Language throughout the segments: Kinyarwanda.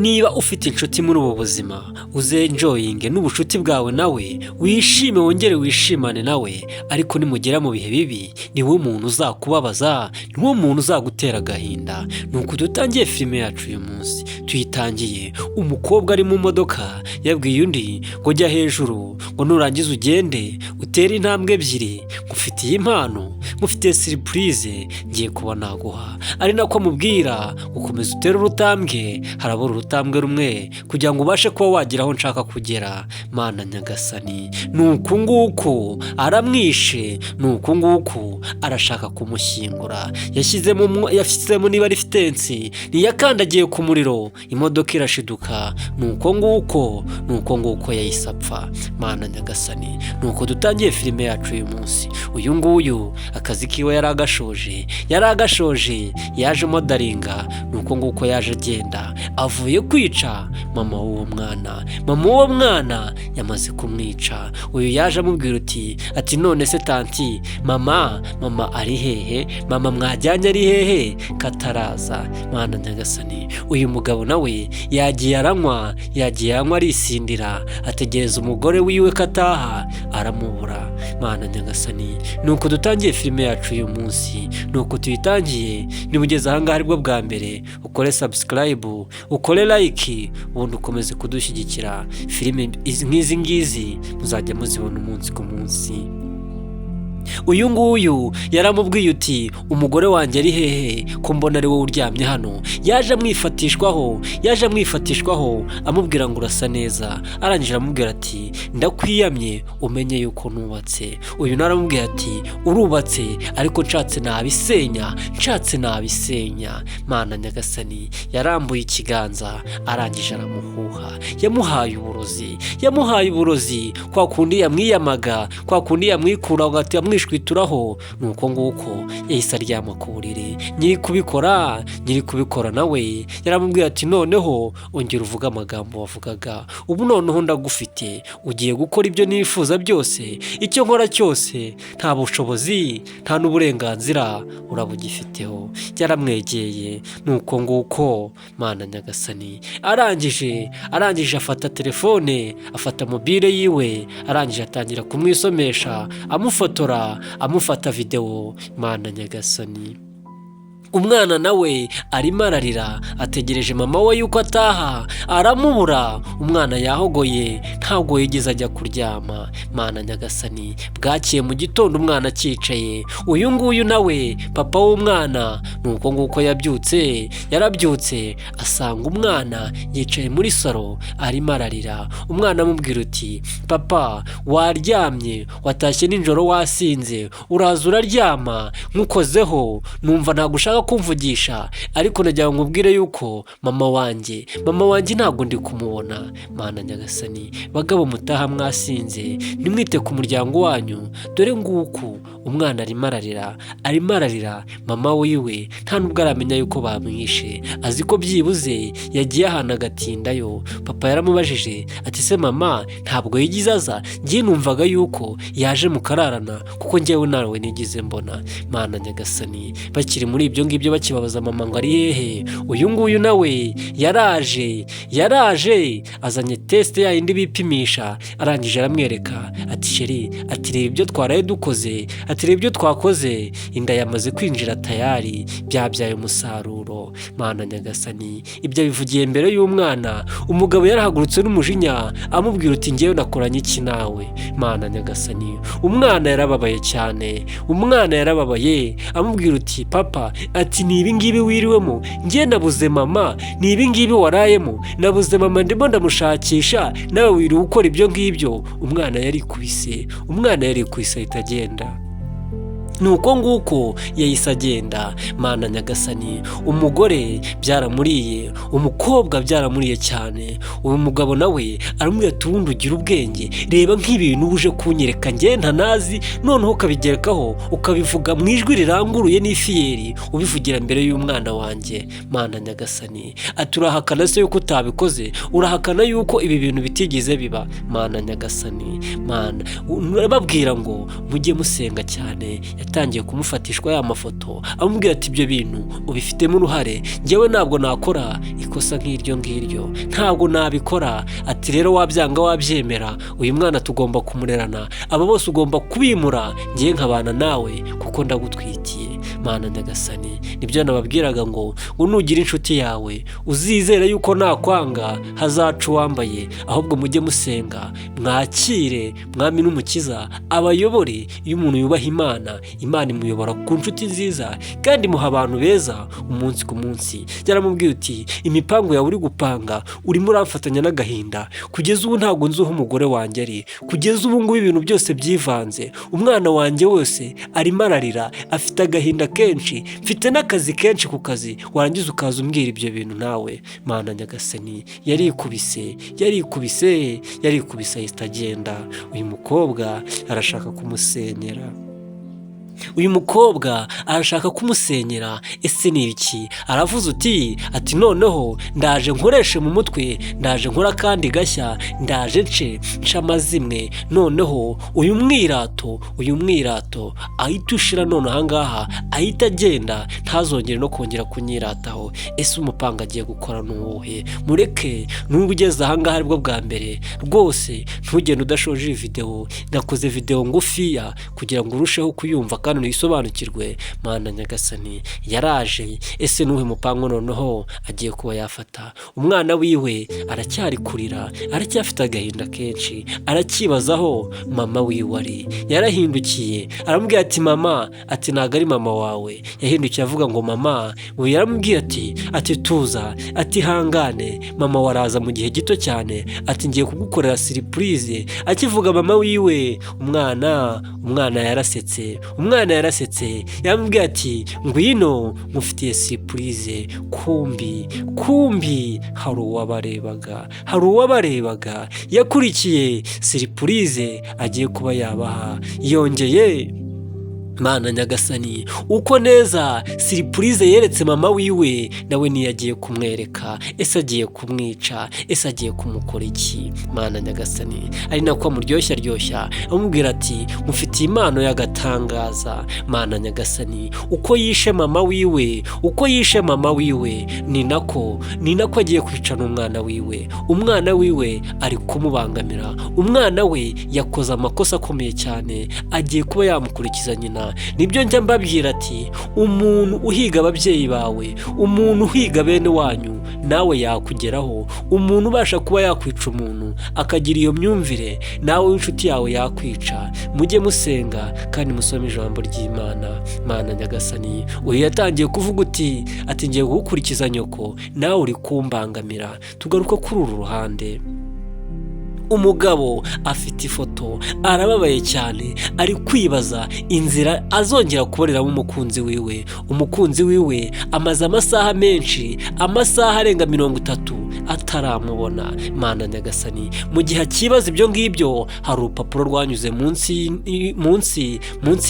niba ufite inshuti muri ubu buzima uzenjoyinge n'ubucuti bwawe nawe, wishime wongere wishimane nawe, ariko nimugera mu bihe bibi niwe muntu uzakubabaza, niwe muntu uzagutera agahinda. Nuko dutangiye filime yacu uyu munsi. Tuyitangiye umukobwa ari mu modoka yabwiye undi ngo jya hejuru, ngo nurangiza ugende utere intambwe ebyiri, ngufitiye impano, ngufitiye surprise ngiye kuba naguha. Ari nako amubwira gukomeza utere urutambwe, harabura urutambwe rumwe kugira ngo ubashe kuba wagira aho nshaka kugera. Mana nyagasani, nuko nguko aramwishe, nuko nguko arashaka kumushyingura. Yashyizemo niba ari fitensi, niyakandagiye ku muriro, imodoka irashiduka. Nuko nguko yahise apfa. Mana nyagasani, nuko dutangiye filime yacu uyu munsi. Uyu nguyu akazi kiwe yaragashoje, yaje modaringa. Nuko nguko yaje agenda avuye kwica mama w'uwo mwana yamaze kumwica. Uyu yaje amubwira ati none se tanti, mama ari hehe? Mama mwajyanye ari hehe kataraza? Mana nyagasani, uyu mugabo nawe yagiye aranywa arisindira, ategereza umugore wiwe kataha, aramubura. Mana nyagasani, nuko dutangiye filime yacu uyu munsi. Nuko tuyitangiye, nibugeze ahangaha aribwo bwa mbere, ukore subscribe, ukore like, ubundi ukomeze kudushyigikira. Filime nk'izi ngizi muzajya muzibona umunsi ku munsi. Uyu nguyu yaramubwiye uti umugore wanjye ari hehe ko mbona ari wowe uryamye hano? Yaje amwifatishwaho amubwira ngo urasa neza. Arangije aramubwira ati ndakwiyamye umenye yuko nubatse. Uyu naramubwira ati urubatse ariko nshatse nabisenya. Mana nyagasani, yarambuye ikiganza arangije aramuhuha, yamuhaye uburozi kwa kundi yamwiyamaga, kwa kundi yamwikura ugati yamwishwituraho. Nuko nguko yahise aryama ku buriri. Nyiri kubikora nawe yaramubwira ati noneho ongera uvuga amagambo wavugaga, ubu noneho ndagufite, ugiye gukora ibyo nifuza byose, icyo nkora cyose nta bushobozi nta n'uburenganzira urabugifiteho. Yaramwegeye. Nuko nguko Mana nyagasani, arangije afata telefone, afata mobile yiwe, arangije atangira kumwisomesha, amufata video. Mana nyagasani, umwana nawe arimo ararira, ategereje mama we yuko ataha, aramubura. Umwana yahogoye, ntabwo yigeze ajya kuryama. Mana nyagasani, bwakiye mu gitondo umwana akicaye. Uyu nguyu nawe papa w'umwana, nuko nguko yarabyutse asanga umwana yicaye muri salo arimo ararira. Umwana amubwira uti papa waryamye, watashye nijoro wasinze, uraza uraryama, nkukozeho numva ntabwo ushaka kumvugisha, ariko nagira ngo nkubwire yuko mama wanjye ntabwo ndi kumubona. Mana nyagasani, bagabo mutaha mwasinze, nimwite ku muryango wanyu, dore nguko umwana arimo ararira. Mama wiwe nta nubwo aramenya yuko bamwishe, azi ko byibuze yagiye ahantu agatindayo. Papa yaramubajije ati se mama ntabwo yigize aza? Ngiye numvaga yuko yaje mukararana, kuko njyewe nawe nigize mbona. Mana nyagasani, bakiri muri ibyo ngibyo bakibabaza mama ngo ari hehe, uyu nguyu nawe yaraje azanye test yindi bipimisha. Arangije aramwereka ati sheri, ati reba ibyo twaraye dukoze, ati reba ibyo twakoze, inda yamaze kwinjira tayari, byabyaye umusaruro. Mana nyagasani, ibyo bivugiye mbere y'umwana. Umugabo yarahagurutse n'umujinya amubwira uti ngewe nakoranye iki nawe? Mana nyagasani, umwana yarababaye cyane, amubwira uti papa, ati ni ibingibi wiriwemo, ngiye nabuze mama, ni ibingibi warayemo, nabuze mama ndimo ndamushakisha, nawe wiriwe ukora ibyo ngibyo. Umwana yarikubise ahita agenda. Nuko nguko yahise agenda. Mana nyagasani, umugore byaramuriye, umukobwa byaramuriye cyane. Uyu mugabo nawe aramubwira ati ubundi ugira ubwenge, reba nk'ibintu uje kunyereka njye ntanazi, noneho ukabigerekaho ukabivuga mu ijwi riranguruye n'ifiyeri, ubivugira mbere y'umwana wanjye. Mana nyagasani, ati urahakana se yuko utabikoze? Urahakana yuko ibi bintu bitigeze biba? Mana nyagasani, babwira ngo mujye musenga cyane. yatangiye kumufatishwa ya mafoto amubwira ati ibyo bintu ubifitemo uruhare, njyewe ntabwo nakora ikosa nk'iryo ngiryo, ntabwo nabikora. Ati rero wabyanga wabyemera, uyu mwana tugomba kumurerana, aba bose ugomba kubimura, ngiye nkabana nawe kuko ndagutwikiye. Mana Nyagasani, nibyo nababwiraga ngo nugira inshuti yawe uzizere yuko nakwanga hazaca uwambaye, ahubwo mujye musenga, mwakire mwami n'umukiza abayobore. Iyo umuntu yubaha Imana imuyobora ku nshuti nziza kandi muha abantu beza umunsi ku munsi. Yaramubwiye uti imipango yawe uri gupanga urimo uramfatanya n'agahinda, kugeza ubu ntabwo nzi aho umugore wanjye ari, kugeza ubu ngubu ibintu byose byivanze, umwana wanjye wose arimo ararira, afite agahinda kenshi, mfite n'akazi kenshi ku kazi, warangiza ukaza umbwira ibyo bintu nawe. Mana Nyagasani, yarikubise ahita agenda. Uyu mukobwa arashaka kumusenyera. Ese ni iki? Aravuze uti ati noneho ndaje nkoreshe mu mutwe, ndaje nkora kandi gashya, ndaje nce amazimwe, noneho uyu mwirato ahita ushira, none ahangaha ahita agenda, ntazongere no kongera kunyirataho. Ese umupanga agiye gukora n'uwuhe? Mureke n'ubu ugeze ahangaha aribwo bwa mbere rwose, ntugende udashoje iyi video. Nakoze video ngufiya kugira ngo urusheho kuyumva kandi unisobanukirwe. Mana Nyagasani, yaraje. Ese nuhe mupango noneho agiye kuba yafata? Umwana wiwe aracyari kurira, aracyafite agahinda kenshi, arakibazaho mama wiwe ari. Yarahindukiye aramubwira ati mama, ati ntago ari mama wawe. Yahindukiye avuga ngo mama. Yaramubwiye ati tuza, ati hangane, mama waraza mu gihe gito cyane, ati ngiye kugukorera surprise. Akivuga mama wiwe, umwana yarasetse. Yamubwiye ati ngwino mufitiye surprise. Kumbi hari uwabarebaga yakurikiye surprise agiye kuba yabaha. Yongeye Mana Nyagasani, uko neza surprise yeretse mama wiwe, nawe niyagiye kumwereka. Ese agiye kumwica? Ese agiye kumukora iki? Mana Nyagasani, ari nako amuryoshya amubwira ati mufitiye impano y'agatangaza. Mana Nyagasani, uko yishe mama wiwe ni nako agiye kwicana umwana wiwe ari kumubangamira. Umwana we yakoze amakosa akomeye cyane, agiye kuba yamukurikiza nyina. Nibyo njya mbabwira ati umuntu uhiga ababyeyi bawe, umuntu uhiga bene wanyu, nawe yakugeraho. Umuntu ubasha kuba yakwica umuntu akagira iyo myumvire, nawe w'inshuti yawe yakwica. Mujye musenga kandi musome ijambo ry'Imana. Mana Nyagasani, uyu yatangiye kuvuga ati ngiye gukurikiza nyoko, nawe uri kumbangamira. Tugaruka kuri uru ruhande. Umugabo afite ifoto, arababaye cyane, ari kwibaza inzira azongera kuboreramo umukunzi wiwe amaze amasaha menshi, amasaha arenga 30 ataramubona. Mana Nyagasani, mu gihe akibaza ibyo ngibyo, hari urupapuro rwanyuze munsi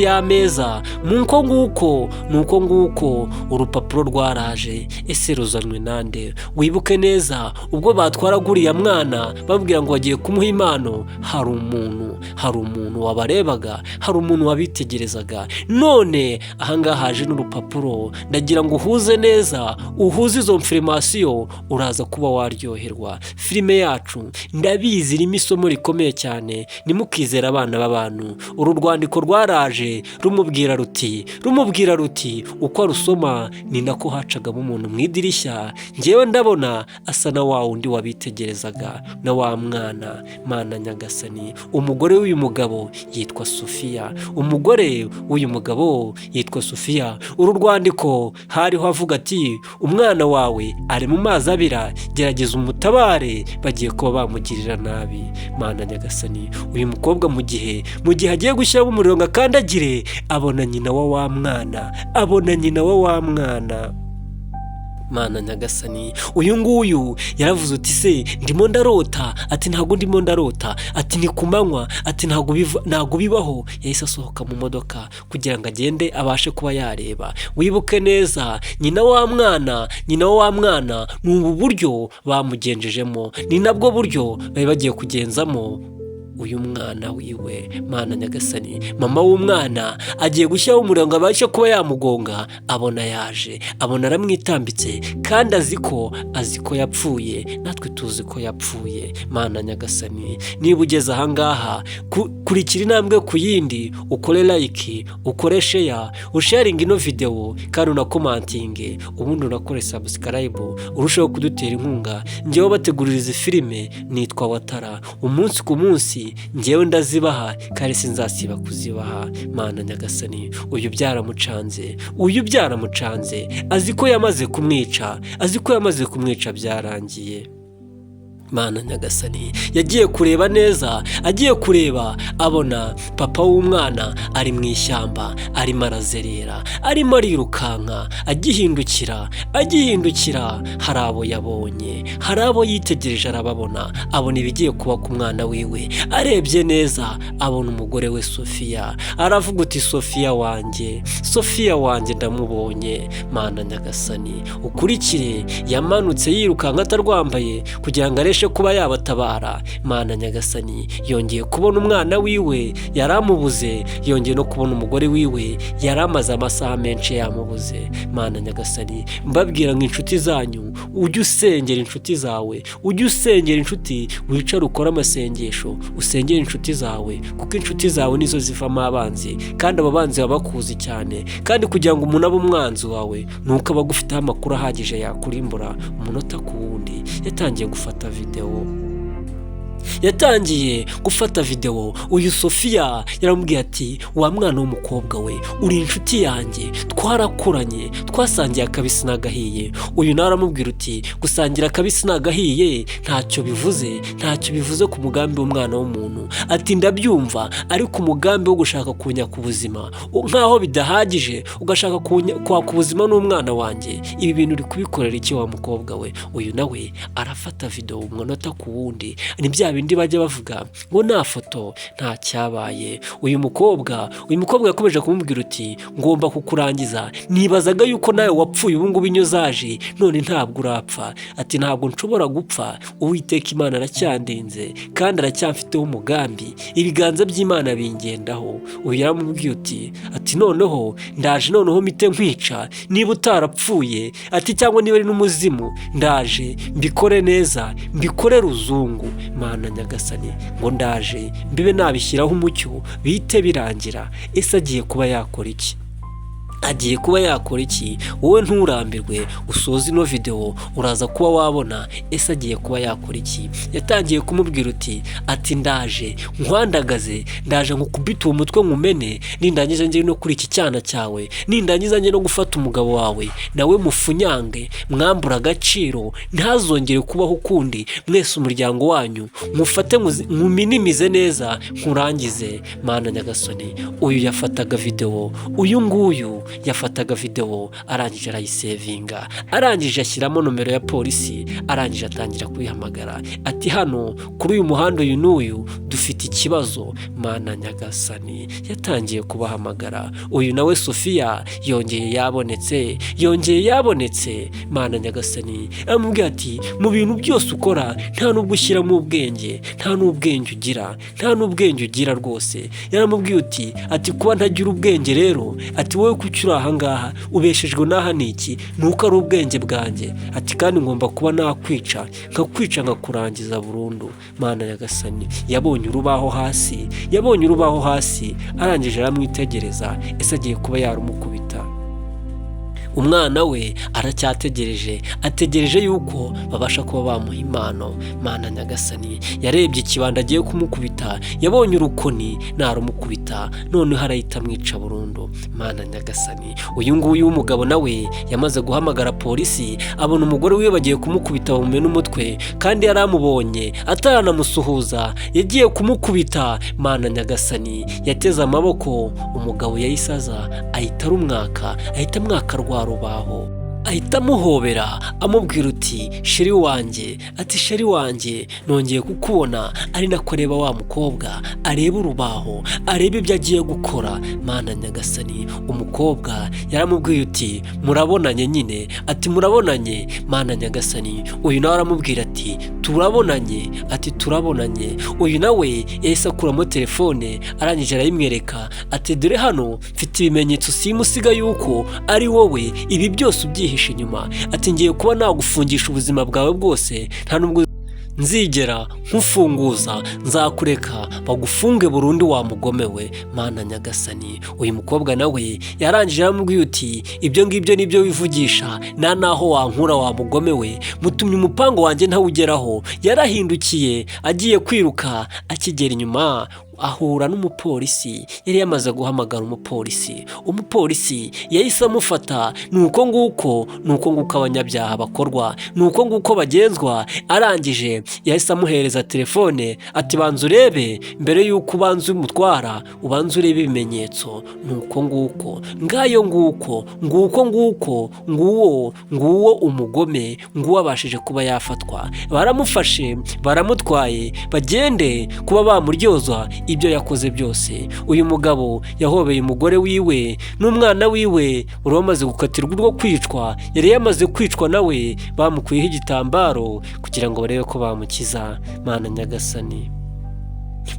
y'ameza. nuko nguko urupapuro rwaraje. Ese ruzanwe nande? Wibuke neza ubwo batwaraguriye mwana babwira ngo bagiye kumuha impano, hari umuntu wabarebaga, hari umuntu wabitegerezaga. None ahangaha haje n'urupapuro. Ndagira ngo uhuze neza, uhuze izo information, uraza kuba waryoherwa. Filime yacu ndabizi irimo isomo rikomeye cyane, nimukizera abana b'abantu. Uru rwandiko rwaraje rumubwira ruti uko arusoma ni nako hacagamo umuntu mu idirishya. Ngewe ndabona asa na wa wundi wabitegerezaga, na wa mwana. Mana Nyagasani, umugore w'uyu mugabo yitwa Sofiya. Uru rwandiko hariho havuga ati umwana wawe ari mu mazi abira, gerageza umutabare, bagiye kuba bamugirira nabi. Mana Nyagasani, uyu mukobwa mu gihe agiye gushyiramo umuriro ngo akandagire, abona nyina wa mwana. Mana Nyagasani, uyu nguyu yaravuze uti se ndimo ndarota? Ati ntago ndimo ndarota, ati ni kumanywa, ati ntago bibaho. Yahise asohoka mu modoka kugira ngo agende abashe kuba yareba. Wibuke neza, nyina wa mwana ni ubu buryo bamugenjejemo, ni nabwo buryo bari bagiye kugenzamo uyu mwana wiwe. Mana nyagasani, mama w'umwana agiye gushyiraho umurongo abashe kuba yamugonga, abona yaje, abona aramwitambitse, kandi azi ko yapfuye, natwe tuzi ko yapfuye. Mana nyagasani, niba ugeze ahangaha, kurikira intambwe ku yindi, ukore like, ukore share, usharinga ino video, kandi unakomantinge, ubundi unakore subscribe, urushaho kudutera inkunga. Njyewe bategurira izi filime nitwa Watara, umunsi ku munsi njyewe ndazibaha, kandi sinzasiba kuzibaha. Mana nyagasani, uyu byaramucanze, azi ko yamaze kumwica, byarangiye. Mana nyagasani, yagiye kureba neza, agiye kureba abona papa w'umwana ari mu ishyamba, arimo arazerera, arimo arirukanka. Agihindukira hari abo yabonye, hari abo yitegereje, arababona, abona ibigiye kuba ku mwana wiwe. Arebye neza abona umugore we Sofiya, aravuga uti Sofiya wanjye ndamubonye. Mana nyagasani, ukurikire, yamanutse yirukanka atarwambaye kugira ngo kuba yabatabara. Mana nyagasani, yongeye kubona umwana wiwe yaramubuze, yongeye no kubona umugore wiwe yaramaze amasaha menshi yamubuze. Mana nyagasani, mbabwira nk'inshuti zanyu, ujye usengera inshuti zawe, wicare ukore amasengesho, usengera inshuti zawe, kuko inshuti zawe nizo zivamo abanzi, kandi abo banzi baba bakuzi cyane. Kandi kugira ngo umuntu abe umwanzi wawe, nuko aba agufiteho amakuru ahagije yakurimbura umunota ku wundi. Yatangiye gufata video. Uyu Sofiya yaramubwiye ati, wa mwana w'umukobwa we, uri inshuti yanjye, twarakuranye, twasangiye akabisi n'agahiye. Uyu nawe aramubwira uti, gusangira akabisi n'agahiye ntacyo bivuze ku mugambi w'umwana w'umuntu. Ati ndabyumva, ariko umugambi wo gushaka kunyaka ubuzima nkaho bidahagije, ugashaka kwaka ubuzima n'umwana wanjye, ibi bintu uri kubikorera iki wa mukobwa we? Uyu nawe arafata video umunota ku wundi. Ni bya bindi bajya bavuga ngo nta foto nta cyabaye. Uyu mukobwa yakomeje kumubwira uti, ngomba kukurangiza, nibazaga yuko nawe wapfuye, ubu ngubu inyo zaje, none ntabwo urapfa. Ati ntabwo nshobora gupfa, Uwiteka Imana aracyandinze, kandi aracyamfiteho umugambi, ibiganza by'Imana bingendaho. Uyu yaramubwiye uti, ati noneho ndaje, noneho mite nkwica niba utarapfuye. Ati cyangwa niba ari n'umuzimu, ndaje mbikore neza, mbikore ruzungu. Mana nyagasani, ngo ndaje mbibe nabishyiraho umucyo, bihite birangira. Ese agiye kuba yakora iki? Wowe nturambirwe, usoze ino video uraza kuba wabona ese agiye kuba yakora iki. Yatangiye kumubwira uti, ati ndaje nkwandagaze, ndaje nkukubita uwo mutwe nkumene, nindangiza njye no kuri iki cyana cyawe, nindangiza njye no gufata umugabo wawe, nawe mufunyange, mwambura agaciro, ntazongere kubaho ukundi, mwese umuryango wanyu mufate muminimize neza, nkurangize. Mana nyagasani, uyu yafataga video, arangije arayisevinga, arangije ashyiramo nomero ya polisi, arangije atangira kwihamagara. Ati hano kuri uyu muhanda uyu n'uyu dufite ikibazo. Mana nyagasani, yatangiye kubahamagara. Uyu nawe Sofiya yongeye yabonetse. Mana nyagasani, amubwira ati, mu bintu byose ukora nta nubwo ushyiramo ubwenge, nta n'ubwenge ugira rwose. Yaramubwiye uti, ati kuba ntagira ubwenge rero, ati wowe kuki uri ahangaha, ubeshejwe n'aha niki? Nuko ari ubwenge bwanjye. Ati kandi ngomba kuba nakwica nkakurangiza burundu. Mana nyagasani, yabonye urubaho hasi, arangije aramwitegereza. Ese agiye kuba yarumukubita? Umwana we ategereje yuko babasha kuba bamuha impano. Mana nyagasani, yarebye ikibanda agiye kumukubita, yabonye urukoni narumukubita, noneho arahita amwica burundu. Mana nyagasani, uyu nguyu w'umugabo nawe yamaze guhamagara polisi, abona umugore we bagiye kumukubita bamume n'umutwe, kandi yaramubonye ataranamusuhuza, yagiye kumukubita. Mana nyagasani, yateze amaboko, umugabo yayisaza ahita amwaka rwa rubaho. ahita amuhobera amubwira uti sheri wanjye, ati sheri wanjye nongeye kukubona. Ari nako areba wa mukobwa, areba urubaho, areba ibyo agiye gukora. Mana nyagasani, umukobwa yaramubwiye uti murabonanye nyine, ati murabonanye Mana nyagasani. Uyu nawe aramubwira ati turabonanye, ati turabonanye. Uyu nawe yahise akuramo telefone, arangije arayimwereka ati dore hano mfite ibimenyetso simusiga yuko ari wowe, ibi byose ubyihishe inyuma. Ati ngiye kuba nagufungisha ubuzima bwawe bwose, nta nubwo nzigera nkufunguza, nzakureka bagufunge burundu wa mugome we. Mana nyagasani. Uyu mukobwa nawe yarangije aramubwiye uti ibyo ngibyo nibyo wivugisha, nta naho wankura wa mugome we, mutumye umupango wanjye ntawugeraho. Yarahindukiye agiye kwiruka, akigera inyuma ahura n'umupolisi. Yari yamaze guhamagara umupolisi. Umupolisi yahise amufata. Nuko nguko abanyabyaha bakorwa, nuko nguko bagenzwa. Arangije yahise amuhereza telefone ati banza urebe, mbere yuko ubanza umutwara ubanza urebe ibimenyetso. Nuko nguko ngayo nguwo umugome, nguwo abashije kuba yafatwa. Baramufashe, baramutwaye, bagende kuba bamuryozwa ibyo yakoze byose. Uyu mugabo yahobeye umugore wiwe n'umwana wiwe wari wamaze gukatirwa urwo kwicwa. Yari yamaze kwicwa nawe, bamukuyeho igitambaro kugira ngo barebe ko bamukiza. Mana nyagasani,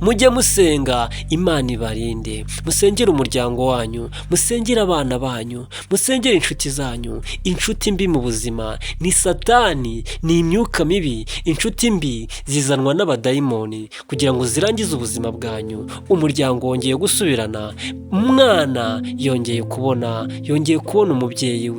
mujye musenga, Imana ibarinde. Musengere umuryango wanyu, musengere abana banyu, musengere inshuti zanyu. Inshuti mbi mu buzima ni Satani, ni imyuka mibi. Inshuti mbi zizanwa n'abadayimoni kugira ngo zirangize ubuzima bwanyu. Umuryango wongeye gusubirana, umwana yongeye kubona umubyeyi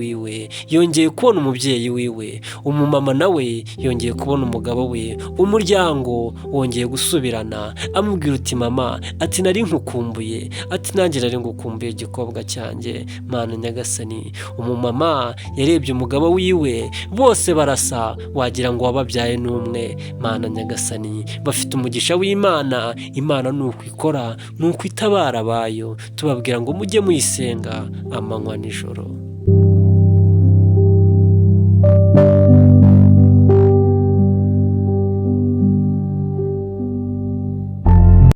wiwe, umumama nawe yongeye kubona umugabo we. Umuryango wongeye gusubirana. Amubwira uti mama, ati nari nkukumbuye, ati nanjye nari ngukumbuye igikobwa cyanjye. Mana nyagasani. Umumama yarebye umugabo wiwe, bose barasa, wagira ngo wababyaye n'umwe. Mana nyagasani, bafite umugisha w'Imana. Imana nuko ikora, nuko itabara abayo. Tubabwira ngo mujye muyisenga amanywa nijoro.